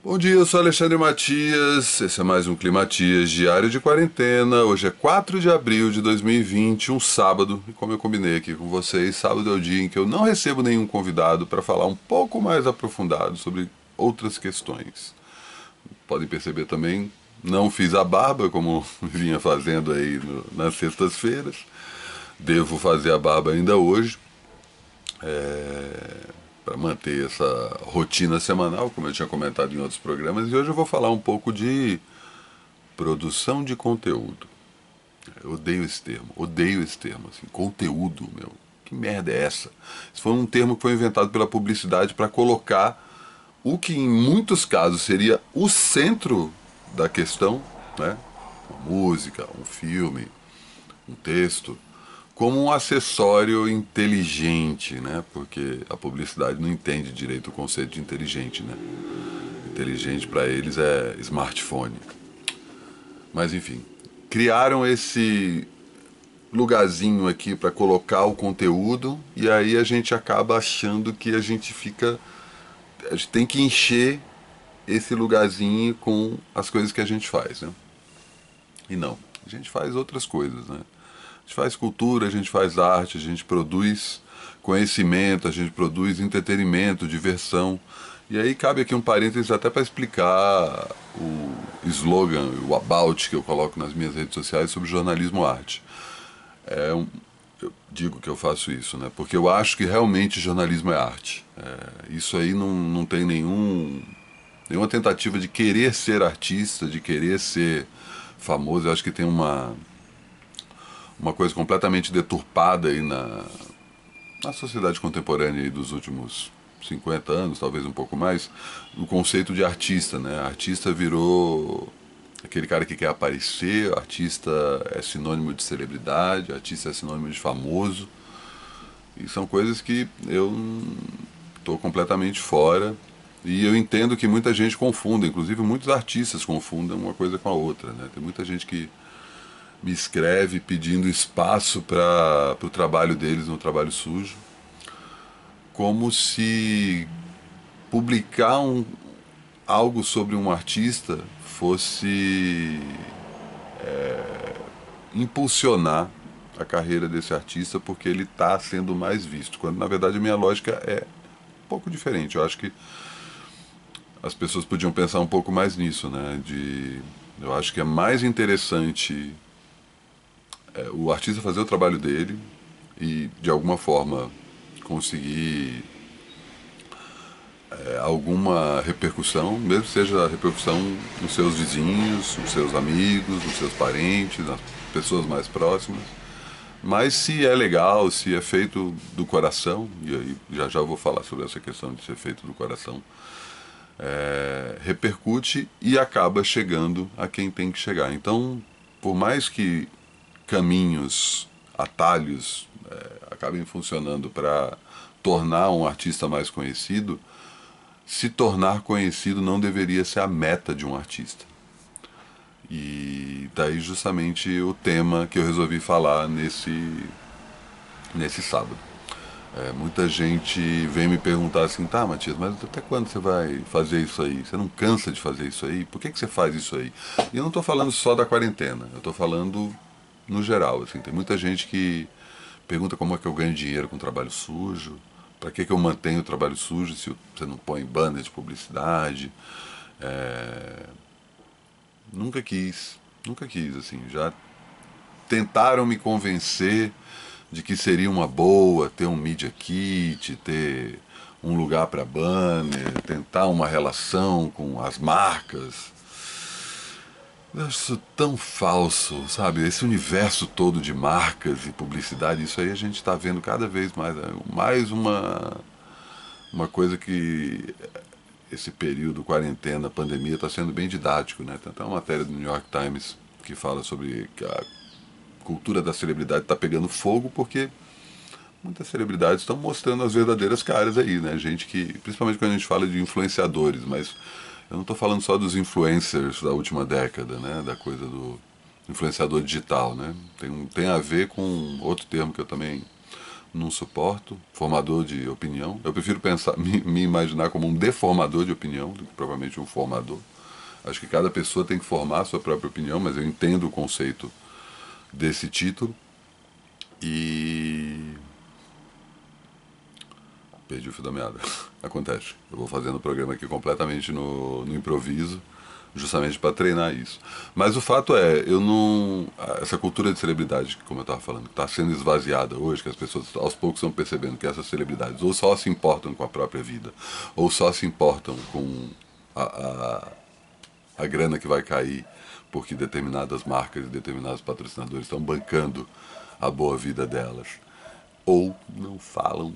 Bom dia, eu sou Alexandre Matias, esse é mais um Climatias Diário de Quarentena. Hoje é 4 de abril de 2020, um sábado, e como eu combinei aqui com vocês, sábado é o dia em que eu não recebo nenhum convidado para falar um pouco mais aprofundado sobre outras questões. Podem perceber também, não fiz a barba como vinha fazendo aí nas sextas-feiras, devo fazer a barba ainda hoje. Para manter essa rotina semanal, como eu tinha comentado em outros programas, e hoje eu vou falar um pouco de produção de conteúdo. Eu odeio esse termo, assim, conteúdo, meu. Que merda é essa? Isso foi um termo que foi inventado pela publicidade para colocar o que em muitos casos seria o centro da questão, né? Uma música, um filme, um texto, como um acessório inteligente, né? Porque a publicidade não entende direito o conceito de inteligente, né? Inteligente para eles é smartphone. Mas enfim, criaram esse lugarzinho aqui para colocar o conteúdo e aí a gente acaba achando que a gente tem que encher esse lugarzinho com as coisas que a gente faz, né? E não, a gente faz outras coisas, né? A gente faz cultura, a gente faz arte, a gente produz conhecimento, a gente produz entretenimento, diversão. E aí cabe aqui um parênteses até para explicar o slogan, o about que eu coloco nas minhas redes sociais sobre jornalismo arte. Eu digo que eu faço isso, né? Porque eu acho que realmente jornalismo é arte. Isso aí não tem nenhuma tentativa de querer ser artista, de querer ser famoso. Eu acho que tem uma coisa completamente deturpada aí na sociedade contemporânea aí dos últimos 50 anos, talvez um pouco mais, o conceito de artista, né? Artista virou aquele cara que quer aparecer, artista é sinônimo de celebridade, artista é sinônimo de famoso. E são coisas que eu estou completamente fora. E eu entendo que muita gente confunda, inclusive muitos artistas confundem uma coisa com a outra, né? Tem muita gente que me escreve pedindo espaço para o trabalho deles no trabalho sujo, como se publicar algo sobre um artista fosse impulsionar a carreira desse artista porque ele está sendo mais visto, quando na verdade a minha lógica é um pouco diferente. Eu acho que as pessoas podiam pensar um pouco mais nisso, né? Eu acho que é mais interessante o artista fazer o trabalho dele e de alguma forma conseguir alguma repercussão, mesmo que seja repercussão nos seus vizinhos, nos seus amigos, nos seus parentes, nas pessoas mais próximas. Mas se é legal, se é feito do coração, e aí já já eu vou falar sobre essa questão de ser feito do coração, repercute e acaba chegando a quem tem que chegar. Então, por mais que caminhos, atalhos acabem funcionando para tornar um artista mais conhecido, se tornar conhecido não deveria ser a meta de um artista. E daí justamente o tema que eu resolvi falar nesse sábado. Muita gente vem me perguntar assim, tá, Matias, mas até quando você vai fazer isso aí? Você não cansa de fazer isso aí? Por que você faz isso aí? E eu não estou falando só da quarentena, eu estou falando no geral. Assim, tem muita gente que pergunta como é que eu ganho dinheiro com trabalho sujo, para que eu mantenho o trabalho sujo se você não põe banner de publicidade. Nunca quis, assim, já tentaram me convencer de que seria uma boa ter um media kit, ter um lugar para banner, tentar uma relação com as marcas. Eu acho isso tão falso, sabe? Esse universo todo de marcas e publicidade, isso aí a gente está vendo cada vez mais. Mais uma coisa que esse período, quarentena, pandemia, está sendo bem didático, né? Tem até uma matéria do New York Times que fala sobre que a cultura da celebridade está pegando fogo porque muitas celebridades estão mostrando as verdadeiras caras aí, né? Gente que, principalmente quando a gente fala de influenciadores, mas eu não estou falando só dos influencers da última década, né? Da coisa do influenciador digital, né? Tem a ver com outro termo que eu também não suporto. Formador de opinião. Eu prefiro pensar, me imaginar como um deformador de opinião do que provavelmente um formador. Acho que cada pessoa tem que formar a sua própria opinião, mas eu entendo o conceito desse título. E perdi o fio da meada. Acontece. Eu vou fazendo o programa aqui completamente no improviso, justamente para treinar isso. Mas o fato é, eu não. Essa cultura de celebridade, como eu estava falando, está sendo esvaziada hoje, que as pessoas aos poucos estão percebendo que essas celebridades ou só se importam com a própria vida, ou só se importam com a grana que vai cair porque determinadas marcas e determinados patrocinadores estão bancando a boa vida delas. Ou não falam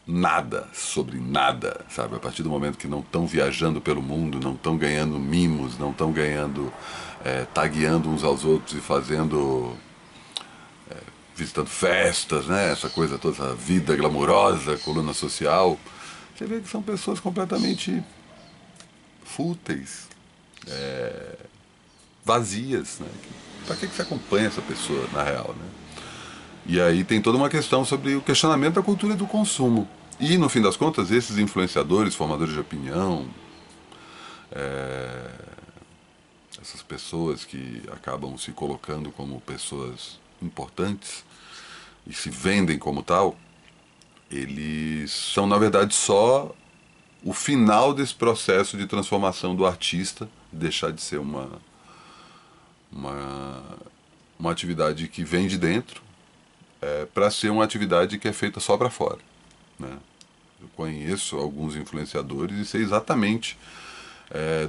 nada sobre nada, sabe? A partir do momento que não estão viajando pelo mundo, não estão ganhando mimos, não estão ganhando, tagueando uns aos outros e fazendo, visitando festas, né? Essa coisa toda, essa vida glamurosa, coluna social. Você vê que são pessoas completamente fúteis, vazias, né? Pra que você acompanha essa pessoa, na real, né? E aí tem toda uma questão sobre o questionamento da cultura do consumo. E, no fim das contas, esses influenciadores, formadores de opinião, essas pessoas que acabam se colocando como pessoas importantes e se vendem como tal, eles são, na verdade, só o final desse processo de transformação do artista, deixar de ser uma, uma atividade que vem de dentro, para ser uma atividade que é feita só para fora, né? Eu conheço alguns influenciadores e sei exatamente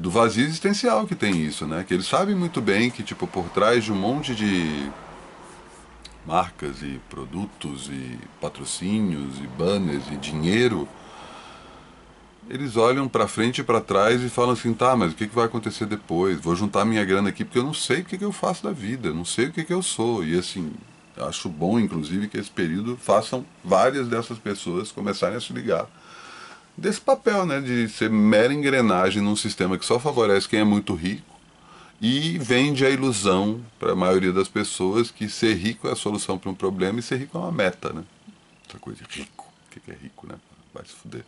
do vazio existencial que tem isso, né? Que eles sabem muito bem que, tipo, por trás de um monte de marcas e produtos e patrocínios e banners e dinheiro, eles olham para frente e para trás e falam assim, tá, mas o que vai acontecer depois? Vou juntar minha grana aqui porque eu não sei o que eu faço da vida, eu não sei o que eu sou. E assim, acho bom, inclusive, que esse período façam várias dessas pessoas começarem a se ligar desse papel, né, de ser mera engrenagem num sistema que só favorece quem é muito rico e vende a ilusão para a maioria das pessoas que ser rico é a solução para um problema e ser rico é uma meta, né? Essa coisa de rico. O que é rico, né? Vai se fuder.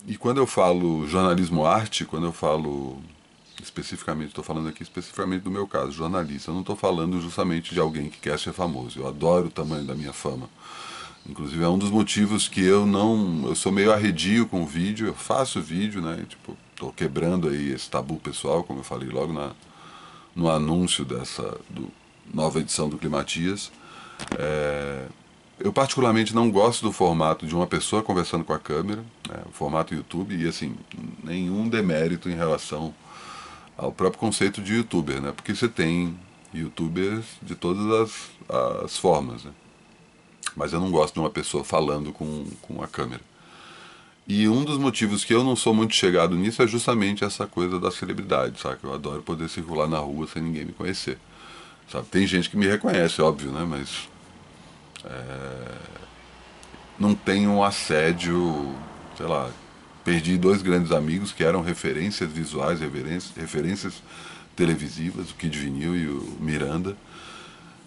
E quando eu falo jornalismo arte, quando eu falo especificamente, estou falando aqui especificamente do meu caso, jornalista, eu não estou falando justamente de alguém que quer ser famoso. Eu adoro o tamanho da minha fama. Inclusive é um dos motivos que eu sou meio arredio com o vídeo, eu faço vídeo, né? Tipo, tô quebrando aí esse tabu pessoal, como eu falei logo no anúncio do nova edição do Climatias. Eu particularmente não gosto do formato de uma pessoa conversando com a câmera, né? O formato YouTube, e assim, nenhum demérito em relação ao próprio conceito de youtuber, né? Porque você tem youtubers de todas as formas, né? Mas eu não gosto de uma pessoa falando com a câmera. E um dos motivos que eu não sou muito chegado nisso é justamente essa coisa da celebridade, sabe? Eu adoro poder circular na rua sem ninguém me conhecer, sabe? Tem gente que me reconhece, óbvio, né? Mas não tem um assédio, sei lá. Perdi dois grandes amigos que eram referências visuais, referências televisivas, o Kid Vinil e o Miranda.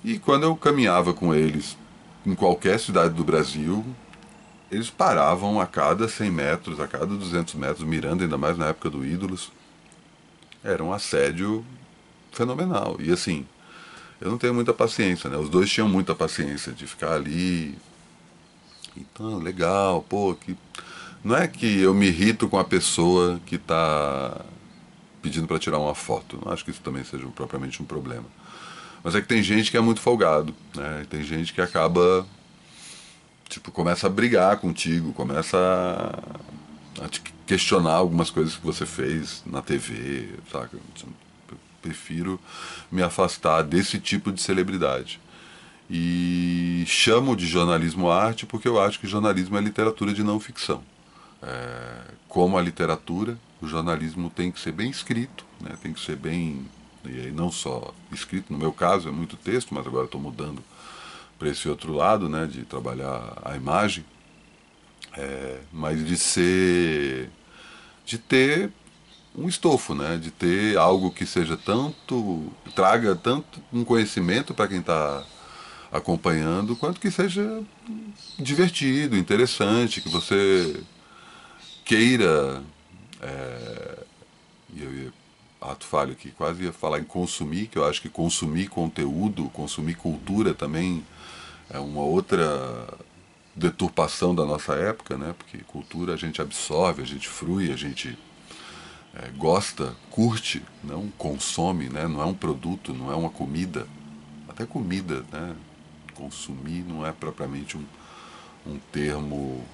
E quando eu caminhava com eles em qualquer cidade do Brasil, eles paravam a cada 100 metros, a cada 200 metros, Miranda, ainda mais na época do Ídolos. Era um assédio fenomenal. E assim, eu não tenho muita paciência, né? Os dois tinham muita paciência de ficar ali. Então, legal, pô, que. Não é que eu me irrito com a pessoa que está pedindo para tirar uma foto. Não acho que isso também seja propriamente um problema. Mas é que tem gente que é muito folgado, né? Tem gente que acaba, tipo, começa a brigar contigo, começa a te questionar algumas coisas que você fez na TV, saca? Eu prefiro me afastar desse tipo de celebridade. E chamo de jornalismo arte porque eu acho que jornalismo é literatura de não ficção. Como a literatura, o jornalismo tem que ser bem escrito, né? Tem que ser bem, e aí não só escrito, no meu caso é muito texto, mas agora estou mudando para esse outro lado, né, de trabalhar a imagem, mas de ter um estofo, né, de ter algo que seja traga tanto um conhecimento para quem está acompanhando, quanto que seja divertido, interessante, que você queira, e eu ia, ato falho aqui, quase ia falar em consumir, que eu acho que consumir conteúdo, consumir cultura também é uma outra deturpação da nossa época, né? Porque cultura a gente absorve, a gente frui, a gente gosta, curte, não consome, né? Não é um produto, não é uma comida. Até comida, né? Consumir não é propriamente um termo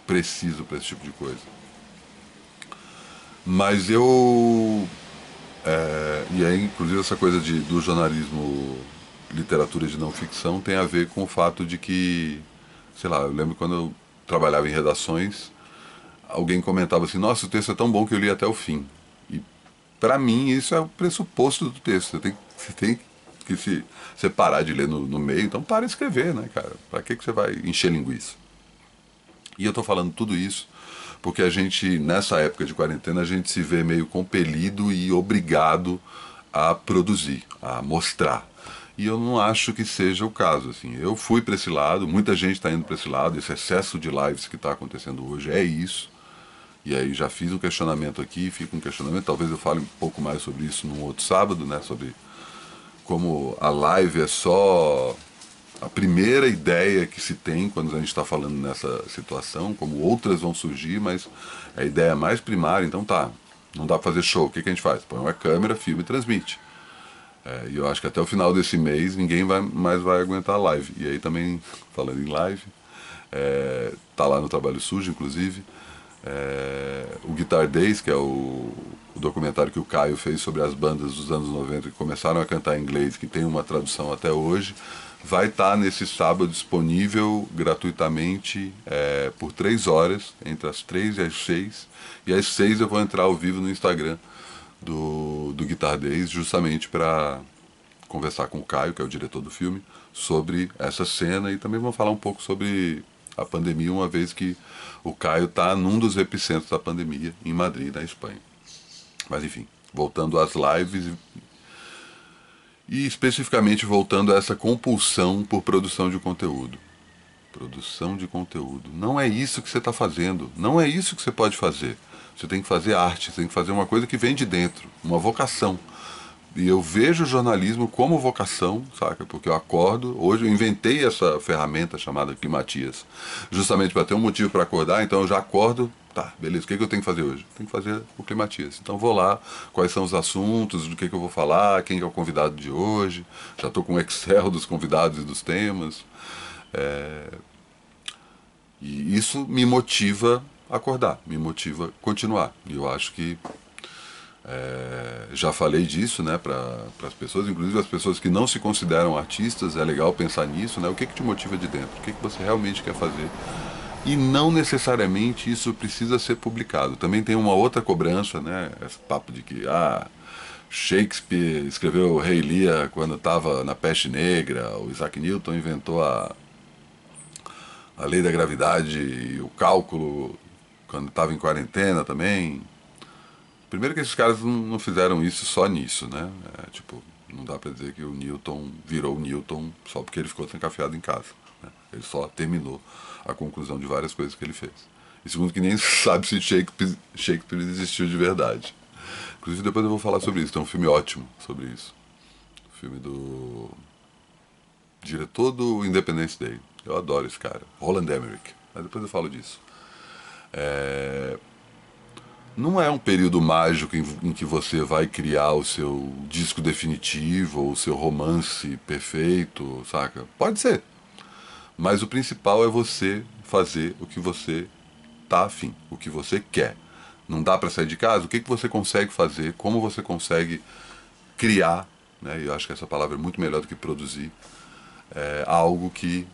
preciso para esse tipo de coisa. Mas eu. E aí, inclusive, essa coisa do jornalismo, literatura de não ficção, tem a ver com o fato de que, sei lá, eu lembro quando eu trabalhava em redações, alguém comentava assim: nossa, o texto é tão bom que eu li até o fim. E para mim, isso é o pressuposto do texto. Você tem que se você parar de ler no meio, então para de escrever, né, cara? Para que você vai encher linguiça? E eu tô falando tudo isso porque a gente, nessa época de quarentena, a gente se vê meio compelido e obrigado a produzir, a mostrar. E eu não acho que seja o caso. Assim. Eu fui para esse lado, muita gente está indo para esse lado, esse excesso de lives que está acontecendo hoje é isso. E aí já fiz um questionamento aqui, fica um questionamento, talvez eu fale um pouco mais sobre isso num outro sábado, né? Sobre como a live é só a primeira ideia que se tem quando a gente está falando nessa situação, como outras vão surgir, mas a ideia mais primária, então tá, não dá para fazer show, o que a gente faz? Põe uma câmera, filma e transmite. E eu acho que até o final desse mês ninguém mais vai aguentar a live. E aí também, falando em live, tá lá no Trabalho Sujo, inclusive, o Guitar Days, que é o documentário que o Caio fez sobre as bandas dos anos 90 que começaram a cantar em inglês, que tem uma tradução até hoje, vai estar nesse sábado disponível gratuitamente por 3 horas, entre as 3 e as 6. E às 6 eu vou entrar ao vivo no Instagram do Guitar Days, justamente para conversar com o Caio, que é o diretor do filme, sobre essa cena e também vamos falar um pouco sobre a pandemia, uma vez que o Caio está num dos epicentros da pandemia, em Madrid, na Espanha. Mas enfim, voltando às lives e especificamente voltando a essa compulsão por produção de conteúdo. Produção de conteúdo. Não é isso que você está fazendo. Não é isso que você pode fazer. Você tem que fazer arte, você tem que fazer uma coisa que vem de dentro, uma vocação. E eu vejo o jornalismo como vocação, saca? Porque eu acordo. Hoje eu inventei essa ferramenta chamada Climatias, justamente para ter um motivo para acordar. Então eu já acordo. Tá, beleza. O que eu tenho que fazer hoje? Tenho que fazer o Climatias. Então vou lá, quais são os assuntos, do que eu vou falar, quem é o convidado de hoje. Já estou com o Excel dos convidados e dos temas. E isso me motiva a acordar, me motiva a continuar. E eu acho que já falei disso, né, para as pessoas, inclusive as pessoas que não se consideram artistas, é legal pensar nisso, né? O que te motiva de dentro? O que você realmente quer fazer? E não necessariamente isso precisa ser publicado. Também tem uma outra cobrança, né? Esse papo de que Shakespeare escreveu o Rei Lear quando estava na peste negra, o Isaac Newton inventou a lei da gravidade e o cálculo quando estava em quarentena também. Primeiro que esses caras não fizeram isso só nisso, né? Tipo, não dá pra dizer que o Newton virou o Newton só porque ele ficou trancafiado em casa. Né? Ele só terminou a conclusão de várias coisas que ele fez. E segundo que nem sabe se Shakespeare existiu de verdade. Inclusive depois eu vou falar sobre isso, tem um filme ótimo sobre isso. O filme do diretor do Independence Day. Eu adoro esse cara, Roland Emmerich. Mas depois eu falo disso. Não é um período mágico em que você vai criar o seu disco definitivo ou o seu romance perfeito, saca? Pode ser. Mas o principal é você fazer o que você tá afim, o que você quer. Não dá para sair de casa? O que você consegue fazer? Como você consegue criar? Né? Eu acho que essa palavra é muito melhor do que produzir. Algo que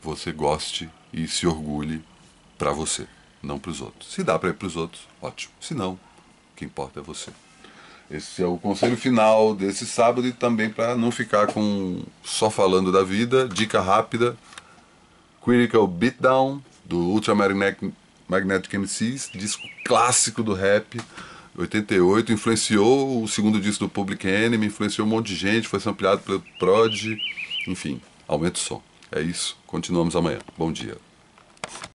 você goste e se orgulhe para você, não para os outros. Se dá para ir para os outros, ótimo. Se não, o que importa é você. Esse é o conselho final desse sábado e também para não ficar só falando da vida. Dica rápida: Critical Beatdown do Ultramagnetic MCs, disco clássico do rap. 88, influenciou o segundo disco do Public Enemy, influenciou um monte de gente, foi sampleado pelo Prod, enfim. aumenta o som. É isso. Continuamos amanhã. Bom dia.